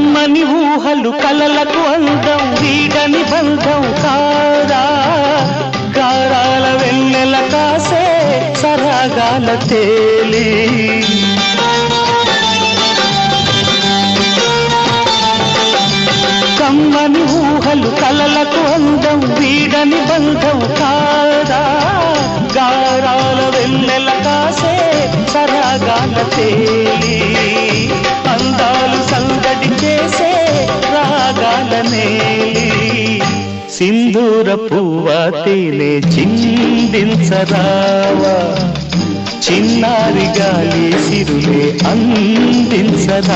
కమ్మని ఊహలు కలలకు అందం వీడని బంధం కాదా గారాల వెన్నెల కాసే సరాగాల తేలి కమ్మని ఊహలు కలలకు అందం వీడని బంధం కాదా గారాల వెన్నెల కాసే సరాగాల తేలి అందాలు సందడి చేసే రాగాల నేలి సింధూర పువ్వ తేనె చిందించరావా చిన్నారి గాలి సిరులే అందించరావా